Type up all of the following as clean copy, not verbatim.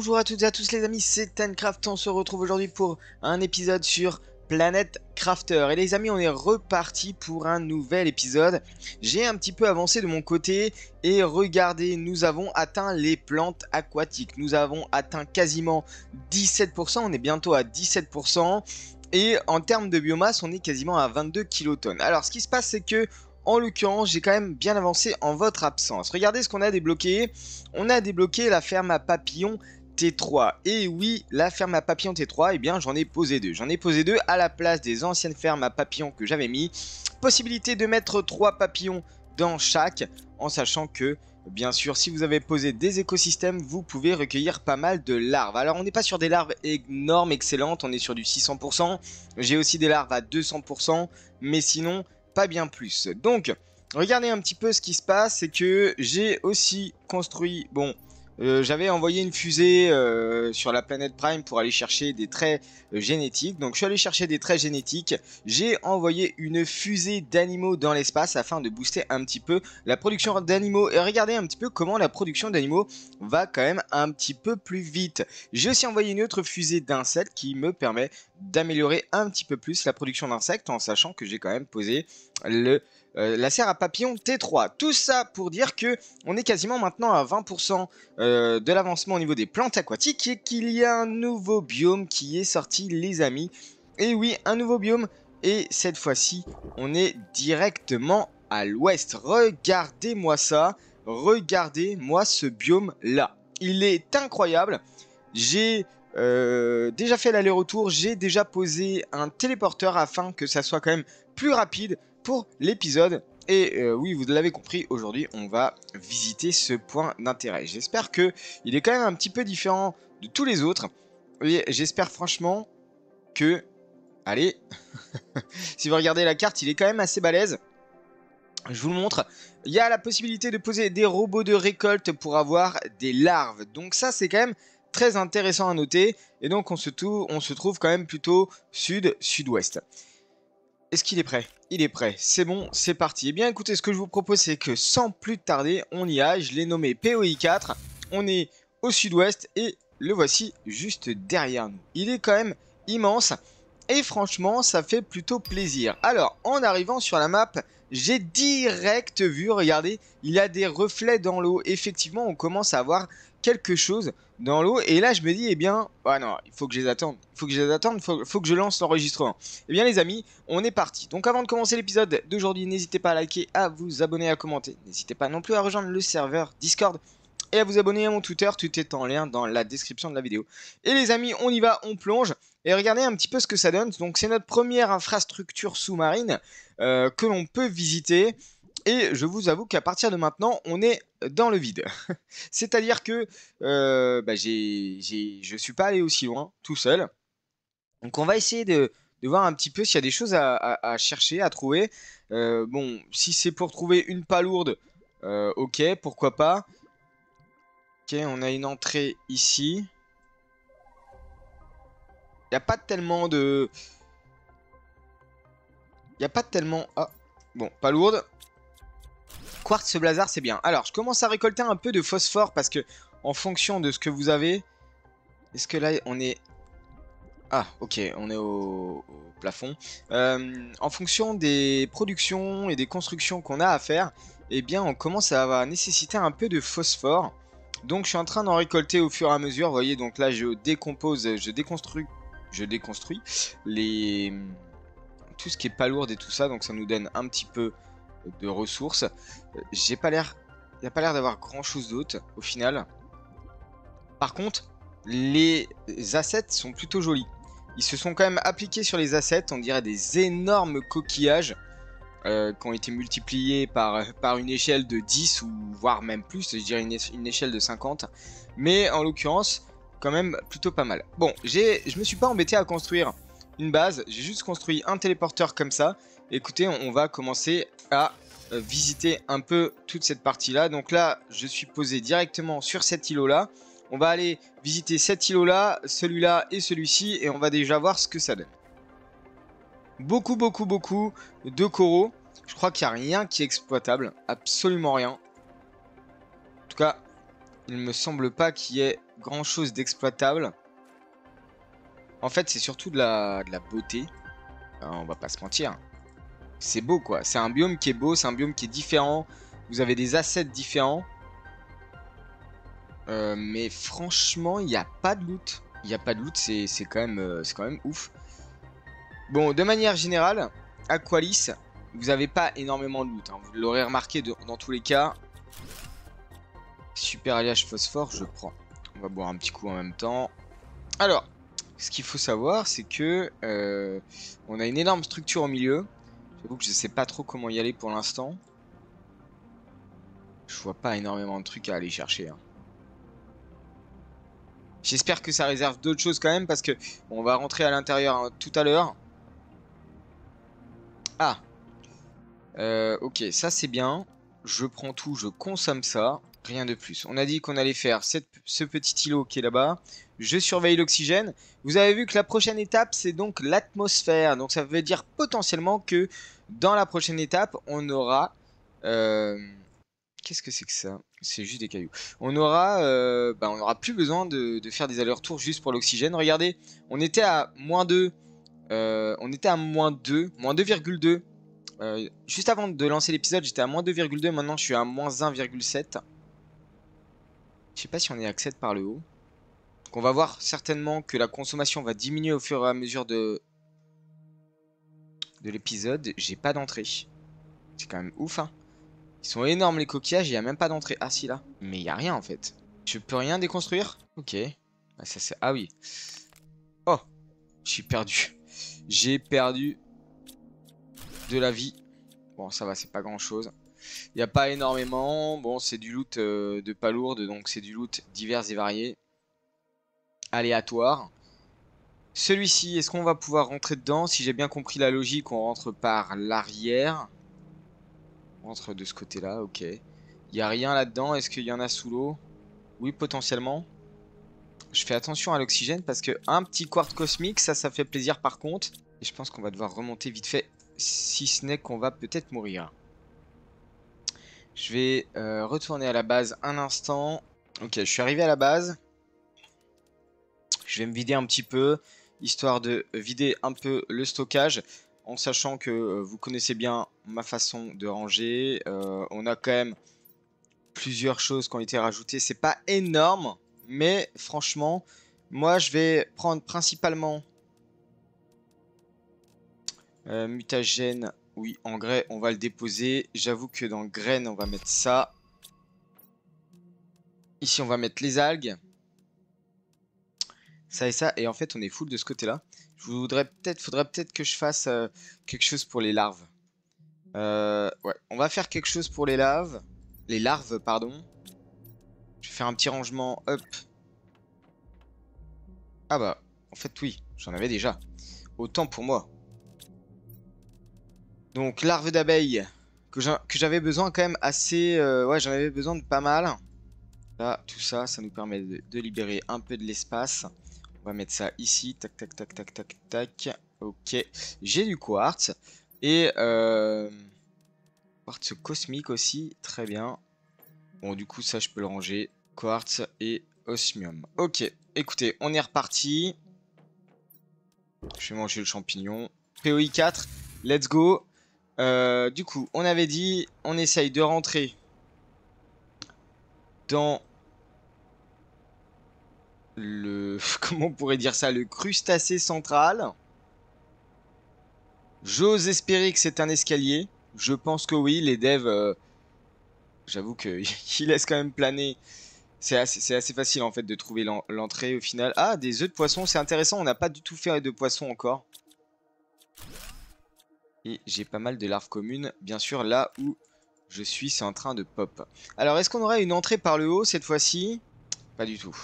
Bonjour à toutes et à tous les amis, c'est Tancraft, on se retrouve aujourd'hui pour un épisode sur Planet Crafter. Et les amis, on est reparti pour un nouvel épisode. J'ai un petit peu avancé de mon côté et regardez, nous avons atteint les plantes aquatiques. Nous avons atteint quasiment 17%, on est bientôt à 17%. Et en termes de biomasse, on est quasiment à 22 kilotonnes. Alors ce qui se passe, c'est que en l'occurrence, j'ai quand même bien avancé en votre absence. Regardez ce qu'on a débloqué. On a débloqué la ferme à papillons T3. Et oui, la ferme à papillons T3, eh bien j'en ai posé deux. J'en ai posé deux à la place des anciennes fermes à papillons que j'avais mis. Possibilité de mettre 3 papillons dans chaque, en sachant que, bien sûr, si vous avez posé des écosystèmes, vous pouvez recueillir pas mal de larves. Alors on n'est pas sur des larves énormes, excellentes, on est sur du 600%. J'ai aussi des larves à 200%, mais sinon pas bien plus. Donc, regardez un petit peu ce qui se passe, c'est que j'ai aussi construit, j'avais envoyé une fusée sur la planète Prime pour aller chercher des traits génétiques. Donc je suis allé chercher des traits génétiques. J'ai envoyé une fusée d'animaux dans l'espace afin de booster un petit peu la production d'animaux. Et regardez un petit peu comment la production d'animaux va quand même un petit peu plus vite. J'ai aussi envoyé une autre fusée d'insectes qui me permet d'améliorer un petit peu plus la production d'insectes en sachant que j'ai quand même posé la serre à papillons T3. Tout ça pour dire que on est quasiment maintenant à 20% de l'avancement au niveau des plantes aquatiques et qu'il y a un nouveau biome qui est sorti, les amis. Et oui, un nouveau biome. Et cette fois-ci, on est directement à l'ouest. Regardez-moi ça. Regardez-moi ce biome-là. Il est incroyable. J'ai déjà fait l'aller-retour. J'ai déjà posé un téléporteur afin que ça soit quand même plus rapide pour l'épisode. Et oui, vous l'avez compris, aujourd'hui, on va visiter ce point d'intérêt. J'espère que il est quand même un petit peu différent de tous les autres. Et j'espère franchement que... Allez, si vous regardez la carte, il est quand même assez balèze. Je vous le montre. Il y a la possibilité de poser des robots de récolte pour avoir des larves. Donc ça, c'est quand même très intéressant à noter. Et donc, on se trouve quand même plutôt sud-sud-ouest. Est-ce qu'il est prêt? Il est prêt, c'est bon, c'est parti. Eh bien écoutez, ce que je vous propose, c'est que sans plus tarder, on y a. Je l'ai nommé POI4. On est au sud-ouest et le voici juste derrière nous. Il est quand même immense et franchement, ça fait plutôt plaisir. Alors, en arrivant sur la map, j'ai direct vu, regardez, il y a des reflets dans l'eau. Effectivement, on commence à avoir quelque chose dans l'eau. Et là, je me dis, eh bien, ah non, il faut que je les attende. Il faut que je les attende, faut que je lance l'enregistrement. Eh bien, les amis, on est parti. Donc, avant de commencer l'épisode d'aujourd'hui, n'hésitez pas à liker, à vous abonner, à commenter. N'hésitez pas non plus à rejoindre le serveur Discord et à vous abonner à mon Twitter. Tout est en lien dans la description de la vidéo. Et les amis, on y va, on plonge. Et regardez un petit peu ce que ça donne. Donc, c'est notre première infrastructure sous-marine que l'on peut visiter. Et je vous avoue qu'à partir de maintenant, on est dans le vide. C'est-à-dire que je suis pas allé aussi loin tout seul. Donc on va essayer de voir un petit peu s'il y a des choses à chercher, à trouver. Bon, si c'est pour trouver une palourde, ok, pourquoi pas. Ok, on a une entrée ici. Il n'y a pas tellement de... Il n'y a pas tellement... Ah, bon, palourde. Quartz blazard, c'est bien. Alors, je commence à récolter un peu de phosphore parce que en fonction de ce que vous avez... Est-ce que là, on est... Ah, ok, on est au plafond. En fonction des productions et des constructions qu'on a à faire, eh bien, on commence à nécessiter un peu de phosphore. Donc, je suis en train d'en récolter au fur et à mesure. Vous voyez, donc là, je décompose, je déconstruis les... tout ce qui est palourde et tout ça. Donc, ça nous donne un petit peu de ressources. J'ai pas l'air... Il n'y a pas l'air d'avoir grand-chose d'autre, au final. Par contre, les assets sont plutôt jolis. Ils se sont quand même appliqués sur les assets, on dirait des énormes coquillages qui ont été multipliés par une échelle de 10 ou voire même plus, je dirais une échelle de 50. Mais en l'occurrence, quand même plutôt pas mal. Bon, je me suis pas embêté à construire une base, j'ai juste construit un téléporteur comme ça. Écoutez, on va commencer à visiter un peu toute cette partie-là. Donc là, je suis posé directement sur cet îlot-là. On va aller visiter cet îlot-là, celui-là et celui-ci, et on va déjà voir ce que ça donne. Beaucoup de coraux. Je crois qu'il n'y a rien qui est exploitable, absolument rien. En tout cas, il ne me semble pas qu'il y ait grand chose d'exploitable. En fait, c'est surtout de la beauté. On va pas se mentir. C'est beau quoi. C'est un biome qui est beau, c'est un biome qui est différent. Vous avez des assets différents. Mais franchement, il n'y a pas de loot. Il n'y a pas de loot, c'est quand même ouf. Bon, de manière générale, Aqualis, vous n'avez pas énormément de loot. Hein. Vous l'aurez remarqué dans tous les cas. Super alliage phosphore, je prends. On va boire un petit coup en même temps. Alors, ce qu'il faut savoir, c'est que on a une énorme structure au milieu. J'avoue que je sais pas trop comment y aller pour l'instant. Je vois pas énormément de trucs à aller chercher. Hein. J'espère que ça réserve d'autres choses quand même parce que on va rentrer à l'intérieur hein, tout à l'heure. Ah, ok, ça c'est bien. Je prends tout, je consomme ça. Rien de plus. On a dit qu'on allait faire ce petit îlot qui est là-bas. Je surveille l'oxygène. Vous avez vu que la prochaine étape, c'est donc l'atmosphère. Donc ça veut dire potentiellement que dans la prochaine étape, on aura... Qu'est-ce que c'est que ça? C'est juste des cailloux. On aura plus besoin de faire des allers-retours juste pour l'oxygène. Regardez, on était à moins 2. On était à moins 2, moins 2,2. Juste avant de lancer l'épisode, j'étais à moins 2,2. Maintenant, je suis à moins 1,7. Je sais pas si on est accès par le haut. Donc on va voir certainement que la consommation va diminuer au fur et à mesure de l'épisode. J'ai pas d'entrée. C'est quand même ouf, hein. Ils sont énormes les coquillages, il n'y a même pas d'entrée. Ah si là. Mais il n'y a rien en fait. Je peux rien déconstruire? Ok. Ah, ça, c'est... Ah oui. Oh. Je suis perdu. J'ai perdu de la vie. Bon ça va, c'est pas grand chose. Il n'y a pas énormément. Bon c'est du loot de pas lourde. Donc c'est du loot divers et variés. Aléatoire. Celui-ci, est-ce qu'on va pouvoir rentrer dedans? Si j'ai bien compris la logique, on rentre par l'arrière. On rentre de ce côté-là, ok. Il n'y a rien là-dedans. Est-ce qu'il y en a sous l'eau? Oui, potentiellement. Je fais attention à l'oxygène parce que un petit quartz cosmique, ça fait plaisir par contre. Et je pense qu'on va devoir remonter vite fait, si ce n'est qu'on va peut-être mourir. Je vais retourner à la base un instant. Ok, je suis arrivé à la base. Je vais me vider un petit peu, histoire de vider un peu le stockage, en sachant que vous connaissez bien ma façon de ranger. On a quand même plusieurs choses qui ont été rajoutées. C'est pas énorme, mais franchement, moi je vais prendre principalement mutagène. Oui, engrais, on va le déposer. J'avoue que dans graines, on va mettre ça. Ici, on va mettre les algues. Ça et ça. Et en fait, on est full de ce côté-là. Faudrait peut-être que je fasse quelque chose pour les larves. Ouais, on va faire quelque chose pour les larves. Les larves, pardon. Je vais faire un petit rangement. Hop. Ah bah, en fait, oui, j'en avais déjà. Autant pour moi. Donc, larves d'abeilles. Que j'avais besoin quand même assez... ouais, j'en avais besoin de pas mal. Là, tout ça, ça nous permet de libérer un peu de l'espace. On va mettre ça ici. Tac, tac, tac, tac, tac, tac. Ok. J'ai du quartz. Et quartz cosmique aussi. Très bien. Bon, du coup, ça, je peux le ranger. Quartz et osmium. Ok. Écoutez, on est reparti. Je vais manger le champignon. POI 4. Let's go. Du coup, on avait dit, on essaye de rentrer dans le... Comment on pourrait dire ça? Le crustacé central. J'ose espérer que c'est un escalier. Je pense que oui, les devs... J'avoue qu'ils laissent quand même planer. C'est assez facile en fait de trouver l'entrée au final. Ah, des œufs de poisson, c'est intéressant. On n'a pas du tout fait de poisson encore. Et j'ai pas mal de larves communes. Bien sûr, là où je suis, c'est en train de pop. Alors, est-ce qu'on aurait une entrée par le haut cette fois-ci? Pas du tout.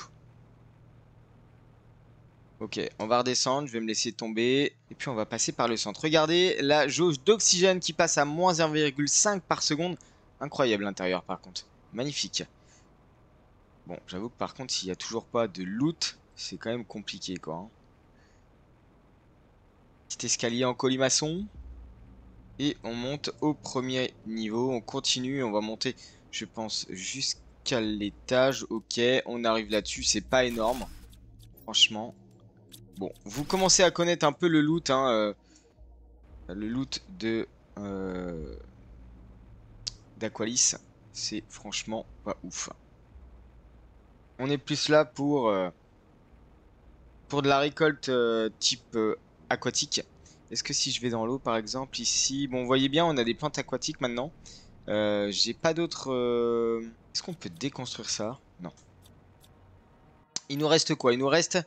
Ok, on va redescendre, je vais me laisser tomber. Et puis on va passer par le centre. Regardez la jauge d'oxygène qui passe à moins 1,5 par seconde. Incroyable l'intérieur par contre. Magnifique. Bon, j'avoue que par contre, s'il n'y a toujours pas de loot, c'est quand même compliqué quoi. Hein. Petit escalier en colimaçon. Et on monte au premier niveau. On continue, on va monter, je pense, jusqu'à qu'à l'étage. Ok, on arrive là-dessus. C'est pas énorme. Franchement. Bon, vous commencez à connaître un peu le loot. Hein, le loot de d'Aqualice. C'est franchement pas ouf. On est plus là pour de la récolte type aquatique. Est-ce que si je vais dans l'eau par exemple ici, bon vous voyez bien on a des plantes aquatiques maintenant. J'ai pas d'autres... Est-ce qu'on peut déconstruire ça? Non. Il nous reste quoi? Il nous reste...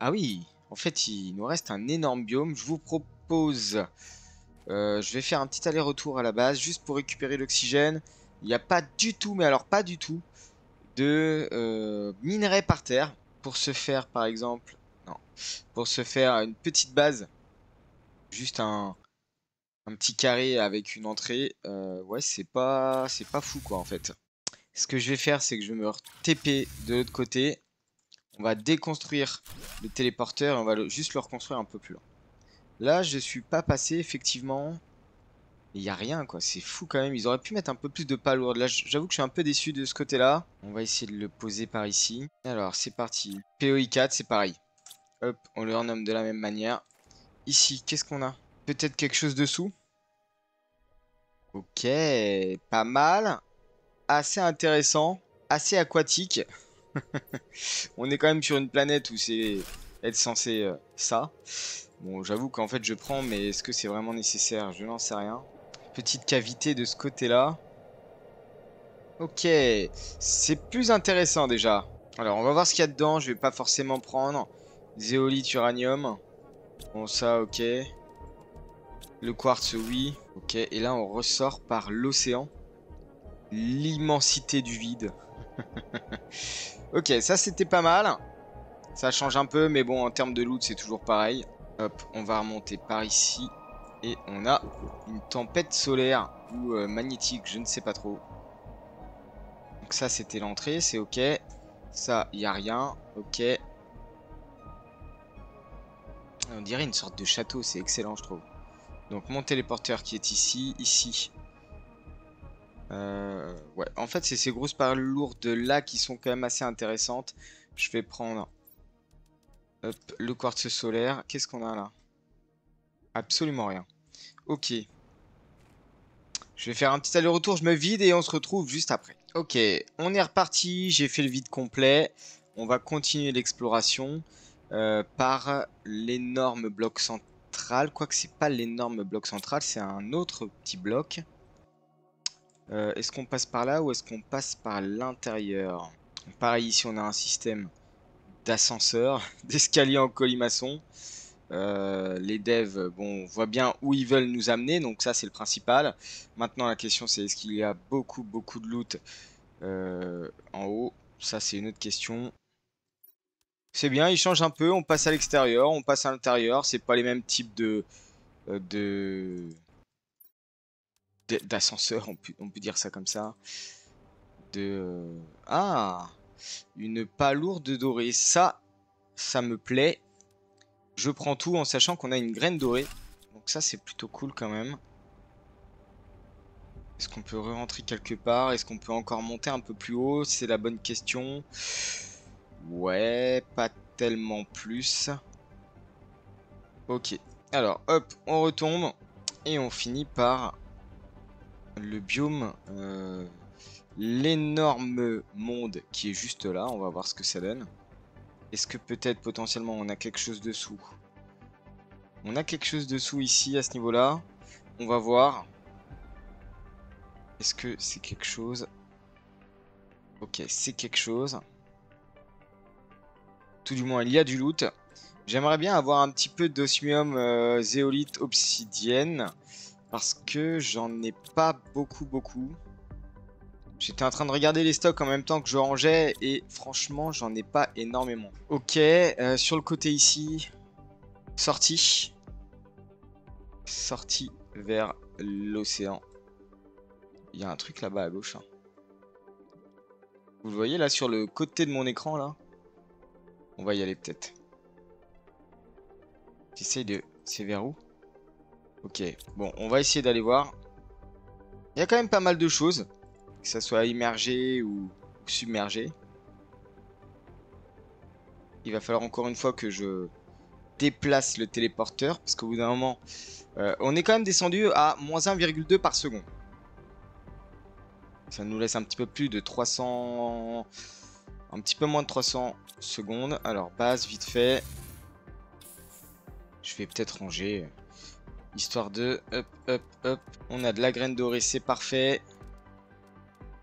Ah oui, en fait il nous reste un énorme biome. Je vous propose... je vais faire un petit aller-retour à la base juste pour récupérer l'oxygène. Il n'y a pas du tout, mais alors pas du tout, de minerais par terre. Pour se faire par exemple... Non. Pour se faire une petite base. Juste un petit carré avec une entrée. Ouais, c'est pas fou quoi en fait. Ce que je vais faire, c'est que je vais me TP de l'autre côté. On va déconstruire le téléporteur et on va juste le reconstruire un peu plus loin. Là, je suis pas passé effectivement. Il n'y a rien quoi, c'est fou quand même. Ils auraient pu mettre un peu plus de palourdes. Là, j'avoue que je suis un peu déçu de ce côté-là. On va essayer de le poser par ici. Alors, c'est parti. POI4, c'est pareil. Hop, on le renomme de la même manière. Ici, qu'est-ce qu'on a? Peut-être quelque chose dessous? Ok, pas mal. Assez intéressant. Assez aquatique. On est quand même sur une planète où c'est être censé ça. Bon, j'avoue qu'en fait je prends, mais est-ce que c'est vraiment nécessaire? Je n'en sais rien. Petite cavité de ce côté-là. Ok, c'est plus intéressant déjà. Alors, on va voir ce qu'il y a dedans. Je vais pas forcément prendre. Zéolite, uranium. Bon, ça, ok. Le quartz, oui. Ok, et là, on ressort par l'océan. L'immensité du vide. Ok, ça, c'était pas mal. Ça change un peu, mais bon, en termes de loot, c'est toujours pareil. Hop, on va remonter par ici. Et on a une tempête solaire ou magnétique, je ne sais pas trop. Donc ça, c'était l'entrée, c'est ok. Ça, il n'y a rien. Ok. On dirait une sorte de château, c'est excellent, je trouve. Donc mon téléporteur qui est ici, ici. Ouais, en fait, c'est ces grosses paroles lourdes là qui sont quand même assez intéressantes. Je vais prendre hop, le quartz solaire. Qu'est-ce qu'on a là? Absolument rien. Ok. Je vais faire un petit aller-retour, je me vide et on se retrouve juste après. Ok, on est reparti, j'ai fait le vide complet. On va continuer l'exploration par l'énorme bloc central. Quoique c'est pas l'énorme bloc central, c'est un autre petit bloc. Est-ce qu'on passe par là ou est-ce qu'on passe par l'intérieur? Pareil, ici on a un système d'ascenseur, d'escalier en colimaçon. Les devs, bon, on voit bien où ils veulent nous amener, donc ça c'est le principal. Maintenant la question c'est est-ce qu'il y a beaucoup de loot en haut? Ça c'est une autre question. C'est bien, ils changent un peu, on passe à l'extérieur, on passe à l'intérieur, c'est pas les mêmes types de d'ascenseurs, on peut dire ça comme ça. Ah, une palourde dorée, ça me plaît. Je prends tout en sachant qu'on a une graine dorée. Donc ça c'est plutôt cool quand même. Est-ce qu'on peut re-rentrer quelque part? Est-ce qu'on peut encore monter un peu plus haut? C'est la bonne question. Ouais, pas tellement plus. Ok. Alors hop, on retombe. Et on finit par le biome. L'énorme monde qui est juste là. On va voir ce que ça donne. Est-ce que peut-être potentiellement on a quelque chose dessous? On a quelque chose dessous ici à ce niveau-là. On va voir. Est-ce que c'est quelque chose? Ok, c'est quelque chose. Tout du moins, il y a du loot. J'aimerais bien avoir un petit peu d'osmium, zéolite, obsidienne. Parce que j'en ai pas beaucoup. J'étais en train de regarder les stocks en même temps que je rangeais. Et franchement, j'en ai pas énormément. Ok, sur le côté ici. Sortie vers l'océan. Il y a un truc là-bas à gauche. Hein. Vous le voyez là sur le côté de mon écran là? On va y aller peut-être. J'essaye de... C'est vers où? Ok, bon, on va essayer d'aller voir. Il y a quand même pas mal de choses. Que ça soit immergé ou submergé. Il va falloir encore une fois que je déplace le téléporteur. Parce qu'au bout d'un moment, on est quand même descendu à moins 1,2 par seconde. Ça nous laisse un petit peu plus de 300... Un petit peu moins de 300 secondes. Alors, base, vite fait. Je vais peut-être ranger. Histoire de... Hop, hop, hop. On a de la graine dorée, c'est parfait.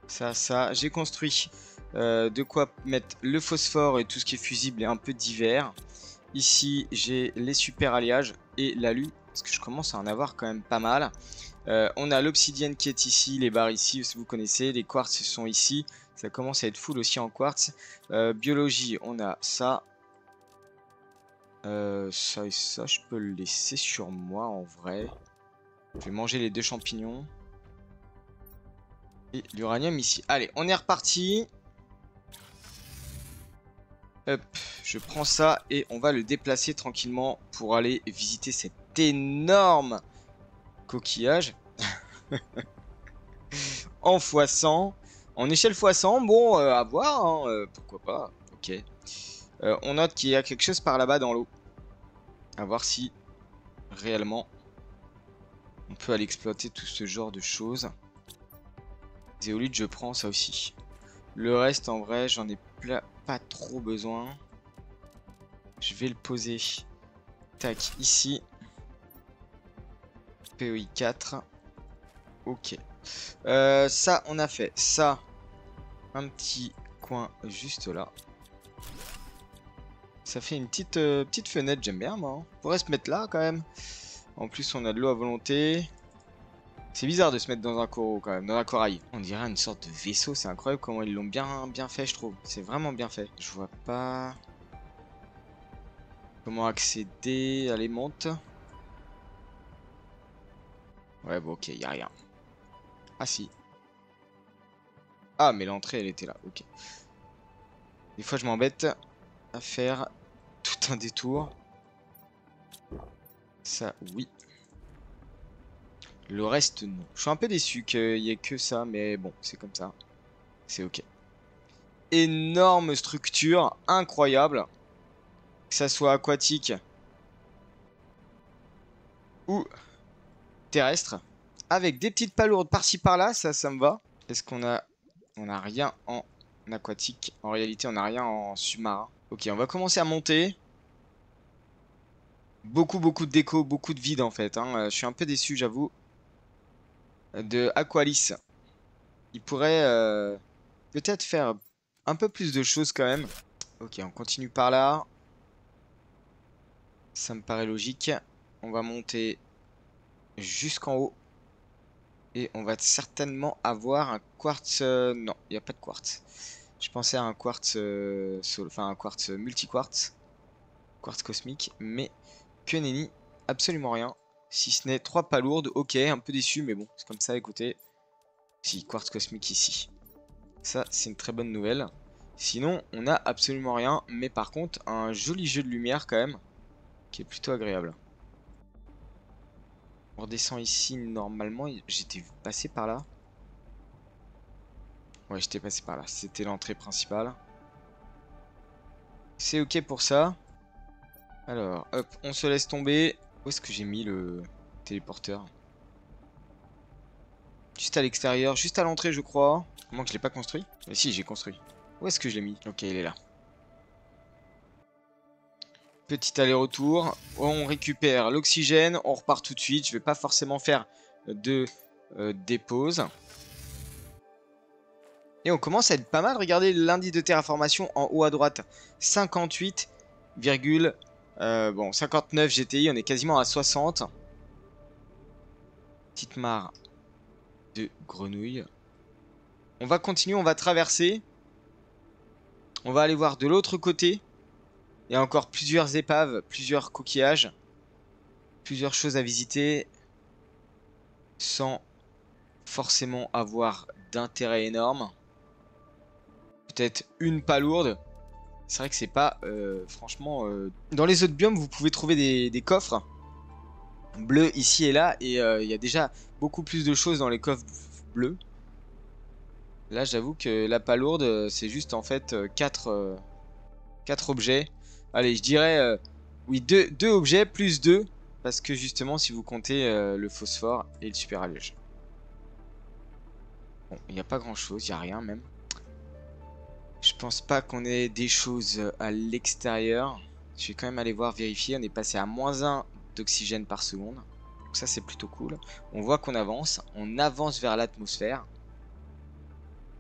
Ça. J'ai construit de quoi mettre le phosphore et tout ce qui est fusible et un peu divers. Ici, j'ai les super alliages et l'alu. Parce que je commence à en avoir quand même pas mal. On a l'obsidienne qui est ici, les barres ici, si vous connaissez. Les quartz sont ici. Ça commence à être full aussi en quartz. Biologie, on a ça. Ça et ça, je peux le laisser sur moi en vrai. Je vais manger les 2 champignons. Et l'uranium ici. Allez, on est reparti. Hop, je prends ça et on va le déplacer tranquillement pour aller visiter cet énorme coquillage. En x100. En échelle x100, bon, à voir, hein, pourquoi pas. Ok. On note qu'il y a quelque chose par là-bas dans l'eau. À voir si réellement on peut aller exploiter tout ce genre de choses. Zéolite, je prends ça aussi. Le reste, en vrai, j'en ai pas trop besoin. Je vais le poser. Tac, ici. POI 4. Ok. Ça, on a fait. Ça, un petit coin juste là. Ça fait une petite fenêtre, j'aime bien, moi. On pourrait se mettre là, quand même. En plus, on a de l'eau à volonté. C'est bizarre de se mettre dans un coraux quand même, dans un corail. On dirait une sorte de vaisseau, c'est incroyable comment ils l'ont bien fait, je trouve. C'est vraiment bien fait. Je vois pas comment accéder. Allez, monte. Ouais, bon, ok, y a rien. Ah si. Ah, mais l'entrée, elle était là, ok. Des fois, je m'embête à faire tout un détour. Ça, oui. Le reste, non. Je suis un peu déçu qu'il n'y ait que ça, mais bon, c'est comme ça. C'est ok. Énorme structure, incroyable. Que ça soit aquatique ou terrestre. Avec des petites palourdes par-ci par-là, ça me va. Est-ce qu'on a... On n'a rien en aquatique. En réalité, on n'a rien en sous-marin. Ok, on va commencer à monter. Beaucoup de déco, beaucoup de vide en fait. Hein. Je suis un peu déçu, j'avoue. De Aqualis. Il pourrait peut-être faire un peu plus de choses quand même. Ok, on continue par là. Ça me paraît logique. On va monter jusqu'en haut. Et on va certainement avoir un quartz... non, il n'y a pas de quartz. Je pensais à un quartz... enfin, un quartz multi-quartz. Quartz cosmique. Mais que nenni. Absolument rien. Si ce n'est 3 palourdes. Ok, un peu déçu, mais bon, c'est comme ça, écoutez. Si, quartz cosmique ici. Ça, c'est une très bonne nouvelle. Sinon, on n'a absolument rien. Mais par contre, un joli jeu de lumière quand même. Qui est plutôt agréable. On redescend ici normalement. J'étais passé par là. Ouais, j'étais passé par là. C'était l'entrée principale. C'est ok pour ça. Alors, hop, on se laisse tomber. Où est-ce que j'ai mis le téléporteur? Juste à l'extérieur, juste à l'entrée, je crois. Comment que je l'ai pas construit? Mais si, j'ai construit. Où est-ce que je l'ai mis? Ok, il est là. Petit aller-retour. On récupère l'oxygène. On repart tout de suite. Je vais pas forcément faire de dépose. Et on commence à être pas mal. Regardez l'indice de terraformation en haut à droite. 58, bon, 59 GTI. On est quasiment à 60. Petite mare de grenouilles. On va continuer, on va traverser. On va aller voir de l'autre côté. Il y a encore plusieurs épaves, plusieurs coquillages. Plusieurs choses à visiter. Sans forcément avoir d'intérêt énorme. Peut-être une palourde. C'est vrai que c'est pas... franchement... Dans les autres biomes, vous pouvez trouver des coffres bleus ici et là. Et il y a déjà beaucoup plus de choses dans les coffres bleus. Là, j'avoue que la palourde, c'est juste en fait 4 objets. Allez, je dirais, oui, 2 objets plus 2. Parce que justement, si vous comptez le phosphore et le super allège. Bon, il n'y a pas grand chose, il n'y a rien même. Je pense pas qu'on ait des choses à l'extérieur. Je vais quand même aller voir, vérifier. On est passé à -1 d'oxygène par seconde. Donc ça, c'est plutôt cool. On voit qu'on avance. On avance vers l'atmosphère.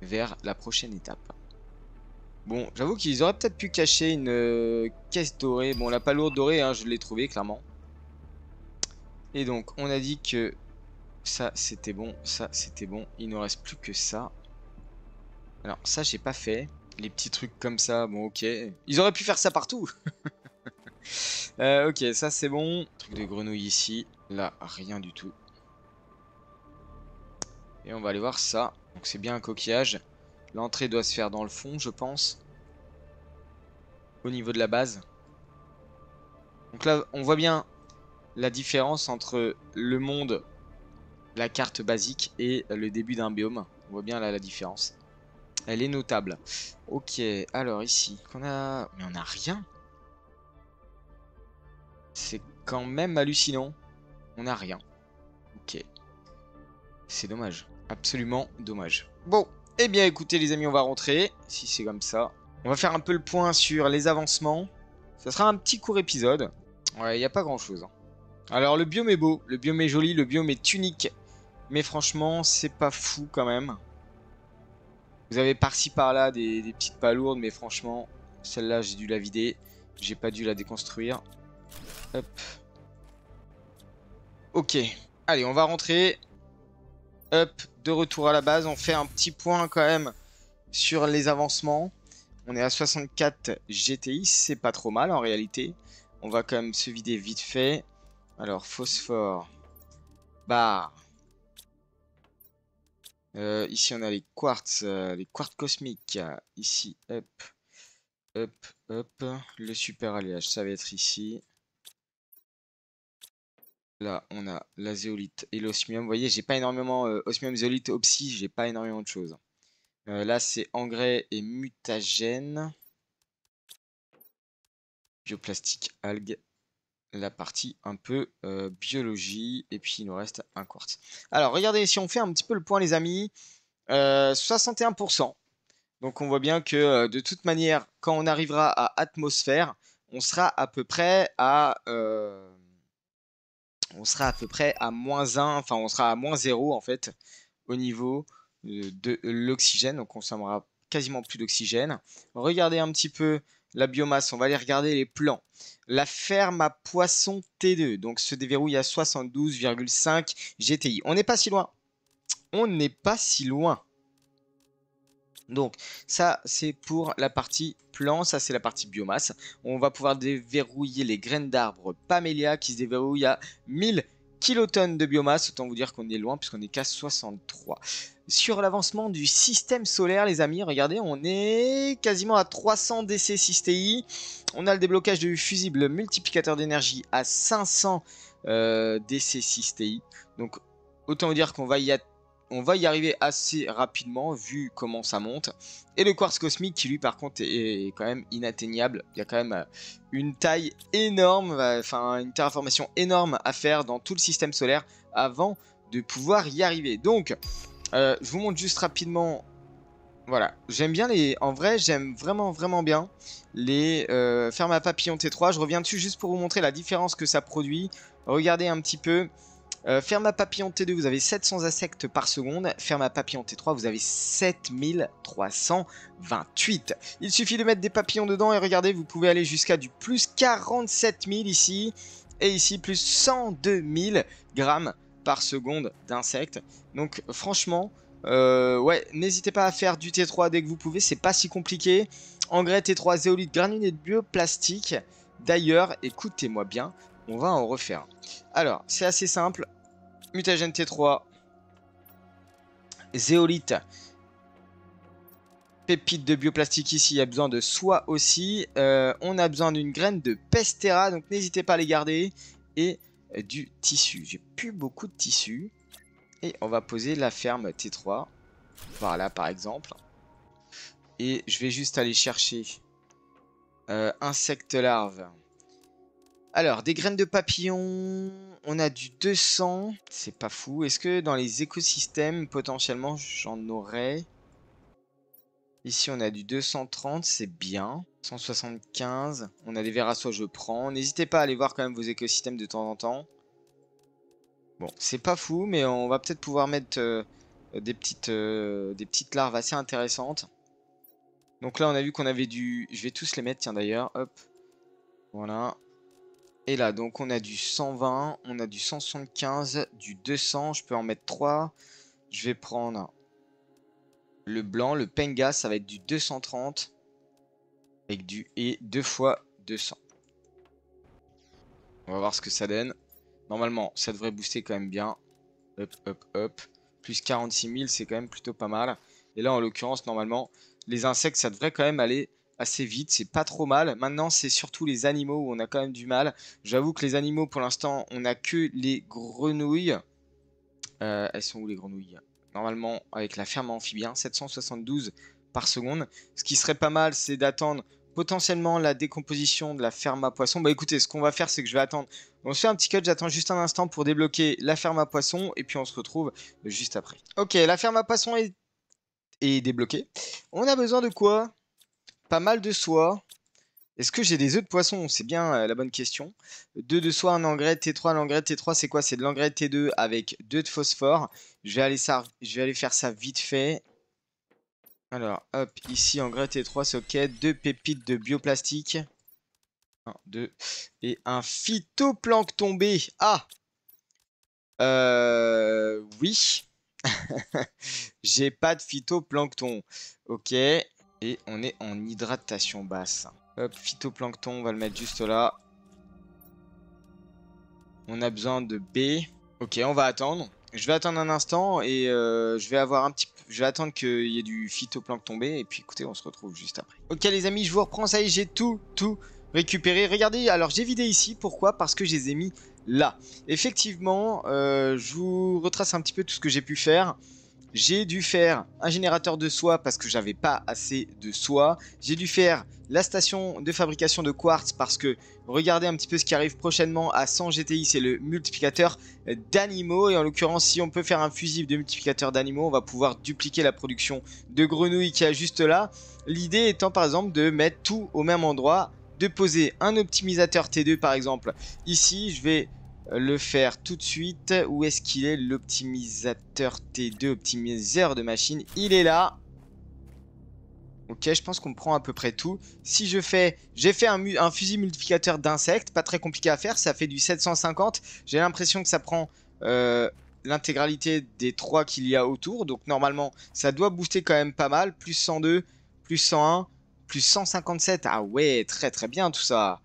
Vers la prochaine étape. Bon, j'avoue qu'ils auraient peut-être pu cacher une caisse dorée. Bon, la palourde dorée, hein, je l'ai trouvée, clairement. Et donc, on a dit que ça, c'était bon. Ça, c'était bon. Il ne reste plus que ça. Alors, ça, j'ai pas fait. Les petits trucs comme ça, bon, ok. Ils auraient pu faire ça partout. Ok, ça, c'est bon. Truc de grenouille ici. Là, rien du tout. Et on va aller voir ça. Donc, c'est bien un coquillage. L'entrée doit se faire dans le fond, je pense. Au niveau de la base. Donc là, on voit bien la différence entre le monde, la carte basique, et le début d'un biome. On voit bien là la différence. Elle est notable. Ok, alors ici, qu'on a... Mais on a rien. C'est quand même hallucinant. On a rien. Ok. C'est dommage. Absolument dommage. Bon, eh bien écoutez les amis, on va rentrer. Si c'est comme ça. On va faire un peu le point sur les avancements. Ça sera un petit court épisode. Ouais, il n'y a pas grand chose. Alors le biome est beau, le biome est joli, le biome est unique. Mais franchement, c'est pas fou quand même. Vous avez par-ci par-là des petites palourdes, mais franchement, celle-là j'ai dû la vider. J'ai pas dû la déconstruire. Hop. Ok. Allez, on va rentrer. Hop, de retour à la base. On fait un petit point quand même sur les avancements. On est à 64 GTI, c'est pas trop mal en réalité. On va quand même se vider vite fait. Alors, phosphore. Bah. Ici, on a les quartz cosmiques. Ici, hop. Hop, hop. Le super alliage, ça va être ici. Là, on a la zéolite et l'osmium. Vous voyez, j'ai pas énormément... osmium, zéolite, opsie, j'ai pas énormément de choses. Là, c'est engrais et mutagène. Bioplastique, algues. La partie un peu biologie. Et puis, il nous reste un quartz. Alors, regardez, si on fait un petit peu le point, les amis. 61%. Donc, on voit bien que, de toute manière, quand on arrivera à atmosphère, on sera à peu près à... on sera à peu près à -1, enfin on sera à -0 en fait au niveau de l'oxygène, donc on consommera quasiment plus d'oxygène. Regardez un petit peu la biomasse, on va aller regarder les plans. La ferme à poissons T2, donc se déverrouille à 72,5 GTI. On n'est pas si loin. On n'est pas si loin. Donc ça c'est pour la partie plan, ça c'est la partie biomasse. On va pouvoir déverrouiller les graines d'arbres Pamélia qui se déverrouillent à 1000 kilotonnes de biomasse. Autant vous dire qu'on est loin puisqu'on est qu'à 63. Sur l'avancement du système solaire les amis, regardez on est quasiment à 300 DC 6TI. On a le déblocage du fusible multiplicateur d'énergie à 500 DC 6TI. Donc autant vous dire qu'on va y arriver assez rapidement vu comment ça monte. Et le quartz cosmique qui lui par contre est quand même inatteignable. Il y a quand même une taille énorme, enfin une terraformation énorme à faire dans tout le système solaire avant de pouvoir y arriver. Donc je vous montre juste rapidement. Voilà, j'aime bien les... En vrai, j'aime vraiment bien les fermes à papillons T3. Je reviens dessus juste pour vous montrer la différence que ça produit. Regardez un petit peu. Ferme à papillon T2, vous avez 700 insectes par seconde. Ferme à papillon T3, vous avez 7328. Il suffit de mettre des papillons dedans et regardez, vous pouvez aller jusqu'à du plus 47 000 ici. Et ici, plus 102 000 grammes par seconde d'insectes. Donc franchement, ouais, n'hésitez pas à faire du T3 dès que vous pouvez, c'est pas si compliqué. Engrais T3, zéolite, granulés de bioplastique. D'ailleurs, écoutez-moi bien, on va en refaire. Alors, c'est assez simple. Mutagène T3. Zéolite. Pépite de bioplastique ici. Il y a besoin de soie aussi. On a besoin d'une graine de Pestera. Donc, n'hésitez pas à les garder. Et du tissu. J'ai plus beaucoup de tissu. Et on va poser la ferme T3. Voilà, par exemple. Et je vais juste aller chercher insectes larves. Alors, des graines de papillon, on a du 200, c'est pas fou. Est-ce que dans les écosystèmes, potentiellement, j'en aurais? Ici, on a du 230, c'est bien. 175, on a des vers à soie, je prends. N'hésitez pas à aller voir quand même vos écosystèmes de temps en temps. Bon, c'est pas fou, mais on va peut-être pouvoir mettre des petites larves assez intéressantes. Donc là, on a vu qu'on avait du... Je vais tous les mettre, tiens d'ailleurs, hop. Voilà. Et là, donc on a du 120, on a du 175, du 200. Je peux en mettre 3. Je vais prendre le blanc, le penga, ça va être du 230. Avec du et 2 fois 200. On va voir ce que ça donne. Normalement, ça devrait booster quand même bien. Hop, hop, hop. Plus 46 000, c'est quand même plutôt pas mal. Et là, en l'occurrence, normalement, les insectes, ça devrait quand même aller assez vite. C'est pas trop mal. Maintenant, c'est surtout les animaux où on a quand même du mal. J'avoue que les animaux, pour l'instant, on a que les grenouilles. Elles sont où les grenouilles? Normalement, avec la ferme amphibien, 772 par seconde. Ce qui serait pas mal, c'est d'attendre potentiellement la décomposition de la ferme à poissons. Bah écoutez, ce qu'on va faire, c'est que je vais attendre. On se fait un petit cut, j'attends juste un instant pour débloquer la ferme à poissons. Et puis on se retrouve juste après. Ok, la ferme à poissons est débloquée. On a besoin de quoi? Pas mal de soie. Est-ce que j'ai des œufs de poisson? C'est bien la bonne question. 2 de soie, un engrais T3. L'engrais T3, c'est quoi? C'est de l'engrais T2 avec 2 de phosphore. Je vais aller faire ça vite fait. Alors, hop, ici, engrais T3, c'est ok. 2 pépites de bioplastique. 1, 2. Et un phytoplancton B. Ah! Oui. J'ai pas de phytoplancton. Ok. Et on est en hydratation basse. Hop, phytoplancton, on va le mettre juste là. On a besoin de B. Ok, on va attendre. Je vais attendre un instant et je vais avoir un petit peu... Je vais attendre qu'il y ait du phytoplancton B et puis écoutez, on se retrouve juste après. Ok les amis, je vous reprends, ça y est, j'ai tout récupéré. Regardez, alors j'ai vidé ici, pourquoi? Parce que je les ai mis là. Effectivement, je vous retrace un petit peu tout ce que j'ai pu faire. J'ai dû faire un générateur de soie parce que j'avais pas assez de soie. J'ai dû faire la station de fabrication de quartz parce que regardez un petit peu ce qui arrive prochainement à 100 GTI, c'est le multiplicateur d'animaux. Et en l'occurrence, si on peut faire un fusible de multiplicateur d'animaux, on va pouvoir dupliquer la production de grenouilles qu'il y a juste là. L'idée étant par exemple de mettre tout au même endroit, de poser un optimisateur T2 par exemple. Ici, je vais le faire tout de suite. Où est-ce qu'il est, l'optimisateur T2, optimiseur de machine? Il est là. Ok, je pense qu'on prend à peu près tout. Si je fais... J'ai fait un fusil multiplicateur d'insectes, pas très compliqué à faire, ça fait du 750. J'ai l'impression que ça prend l'intégralité des 3 qu'il y a autour. Donc normalement, ça doit booster quand même pas mal. Plus 102, plus 101, plus 157. Ah ouais, très très bien tout ça.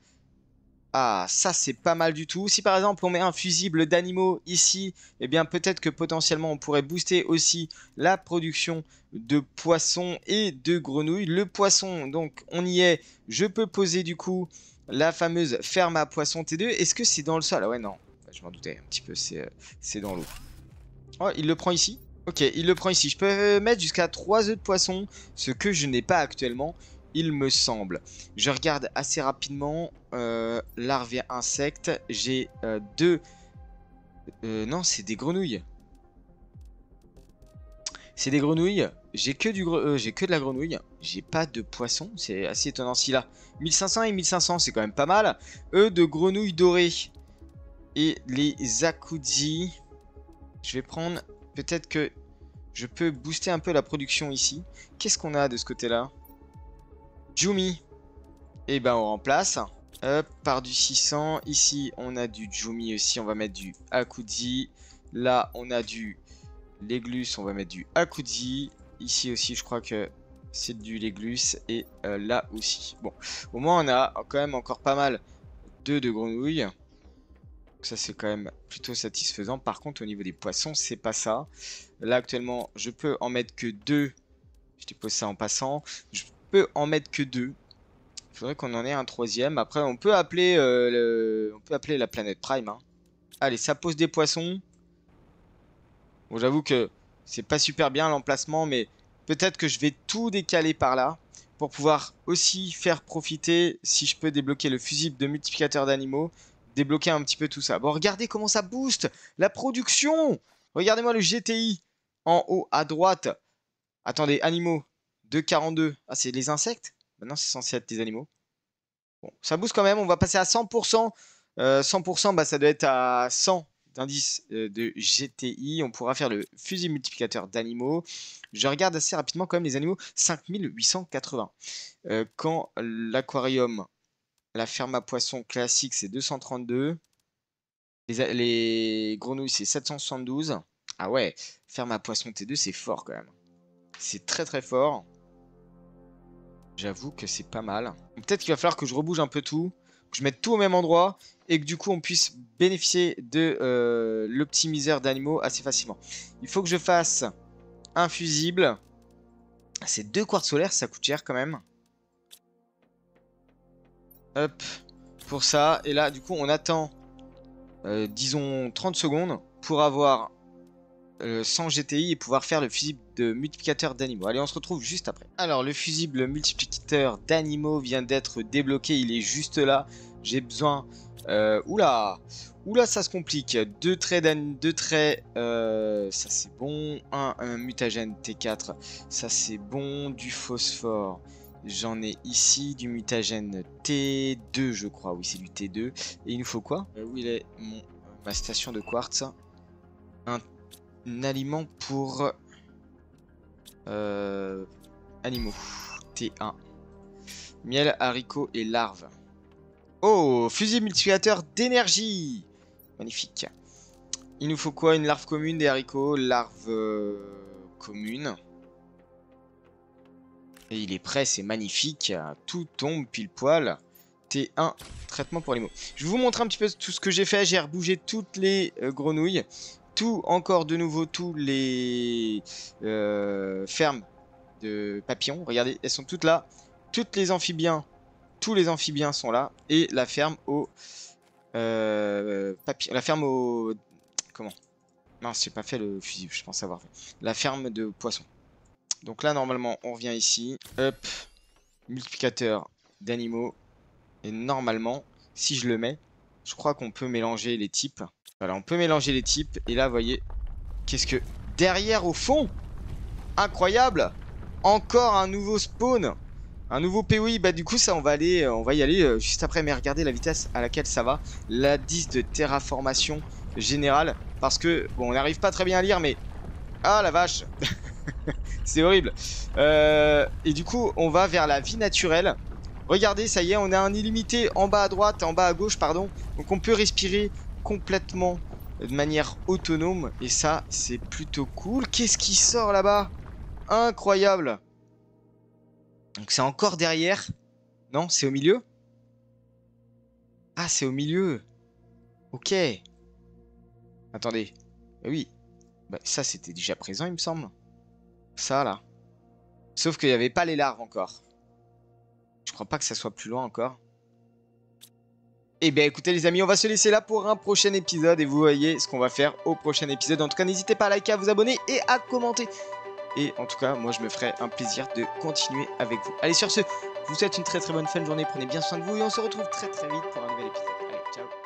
Ah, ça c'est pas mal du tout. Si par exemple on met un fusible d'animaux ici, eh bien peut-être que potentiellement on pourrait booster aussi la production de poissons et de grenouilles. Le poisson, donc on y est. Je peux poser du coup la fameuse ferme à poissons T2. Est-ce que c'est dans le sol? Ah ouais, non. Je m'en doutais un petit peu, c'est dans l'eau. Oh, il le prend ici? Ok, il le prend ici. Je peux mettre jusqu'à 3 œufs de poisson, ce que je n'ai pas actuellement, il me semble. Je regarde assez rapidement. Larves et insectes. J'ai 2... non, c'est des grenouilles. C'est des grenouilles. J'ai que de la grenouille. J'ai pas de poisson. C'est assez étonnant. Si là, 1500 et 1500, c'est quand même pas mal. Eux de grenouilles dorées. Et les akudzi. Je vais prendre... Peut-être que je peux booster un peu la production ici. Qu'est-ce qu'on a de ce côté-là? Jumi. Et ben on remplace. Hop, par du 600. Ici, on a du Jumi aussi. On va mettre du Akudzi. Là, on a du Leglus. On va mettre du Akudzi. Ici aussi, je crois que c'est du Leglus. Et là aussi. Bon, au moins, on a quand même encore pas mal de grenouilles. Donc ça, c'est quand même plutôt satisfaisant. Par contre, au niveau des poissons, c'est pas ça. Là, actuellement, je peux en mettre que 2. Je dépose ça en passant. Je peux en mettre que 2. Il faudrait qu'on en ait un troisième. Après, on peut appeler la planète Prime. Hein. Allez, ça pose des poissons. Bon, j'avoue que C'est pas super bien l'emplacement, mais peut-être que je vais tout décaler par là pour pouvoir aussi faire profiter, si je peux débloquer le fusible de multiplicateur d'animaux, débloquer un petit peu tout ça. Bon, regardez comment ça booste la production. Regardez-moi le GTI en haut à droite. Attendez, animaux, 2,42. Ah, c'est les insectes? Maintenant, c'est censé être les animaux. Bon, ça booste quand même, on va passer à 100%. 100%, bah, ça doit être à 100 d'indice de GTI. On pourra faire le fusil multiplicateur d'animaux. Je regarde assez rapidement quand même les animaux. 5880. Quand l'aquarium, la ferme à poissons classique, c'est 232. Les grenouilles, c'est 772. Ah ouais, ferme à poissons T2, c'est fort quand même. C'est très très fort. J'avoue que c'est pas mal. Peut-être qu'il va falloir que je rebouge un peu tout, que je mette tout au même endroit et que du coup on puisse bénéficier de l'optimiseur d'animaux assez facilement. Il faut que je fasse un fusible. C'est 2 quartz solaires, ça coûte cher quand même. Hop, pour ça. Et là, du coup, on attend, disons, 30 secondes pour avoir 100 GTI et pouvoir faire le fusible de multiplicateur d'animaux. Allez, on se retrouve juste après. Alors, le fusible multiplicateur d'animaux vient d'être débloqué. Il est juste là. J'ai besoin... oula, ça se complique. Deux traits, ça c'est bon. Un mutagène T4, ça c'est bon. Du phosphore, j'en ai ici. Du mutagène T2, je crois. Oui, c'est du T2. Et il nous faut quoi? Où il est ma station de quartz? Un aliment pour animaux. T1. Miel, haricots et larves. Oh, fusil multiplicateur d'énergie. Magnifique. Il nous faut quoi? Une larve commune, des haricots, larve commune. Et il est prêt, c'est magnifique. Tout tombe pile poil. T1, traitement pour les mots. Je vais vous montrer un petit peu tout ce que j'ai fait. J'ai rebougé toutes les grenouilles. Tout, encore de nouveau, tous les fermes de papillons. Regardez, elles sont toutes là. Toutes les amphibiens. Tous les amphibiens sont là. Et la ferme au... la ferme au... Comment? Non, j'ai pas fait le fusible, je pense avoir fait. La ferme de poissons. Donc là, normalement, on revient ici. Hop. Multiplicateur d'animaux. Et normalement, si je le mets, je crois qu'on peut mélanger les types. Voilà, on peut mélanger les types. Et là, vous voyez, qu'est-ce que... Derrière, au fond, incroyable, encore un nouveau spawn. Un nouveau POI, bah du coup ça on va y aller juste après, mais regardez la vitesse à laquelle ça va. L'indice de terraformation générale, parce que, bon on n'arrive pas très bien à lire, mais... Ah la vache. C'est horrible. Et du coup on va vers la vie naturelle. Regardez, ça y est, on a un illimité en bas à droite, en bas à gauche, pardon. Donc on peut respirer complètement de manière autonome, et ça c'est plutôt cool. Qu'est-ce qui sort là-bas? Incroyable. Donc c'est encore derrière. Non, c'est au milieu. Ah, c'est au milieu. Ok. Attendez. Oui. Bah, ça, c'était déjà présent, il me semble. Ça, là. Sauf qu'il n'y avait pas les larves encore. Je crois pas que ça soit plus loin encore. Eh bien, écoutez, les amis, on va se laisser là pour un prochain épisode. Et vous voyez ce qu'on va faire au prochain épisode. En tout cas, n'hésitez pas à liker, à vous abonner et à commenter. Et en tout cas, moi, je me ferai un plaisir de continuer avec vous. Allez, sur ce, je vous souhaite une très très bonne fin de journée. Prenez bien soin de vous et on se retrouve très très vite pour un nouvel épisode. Allez, ciao.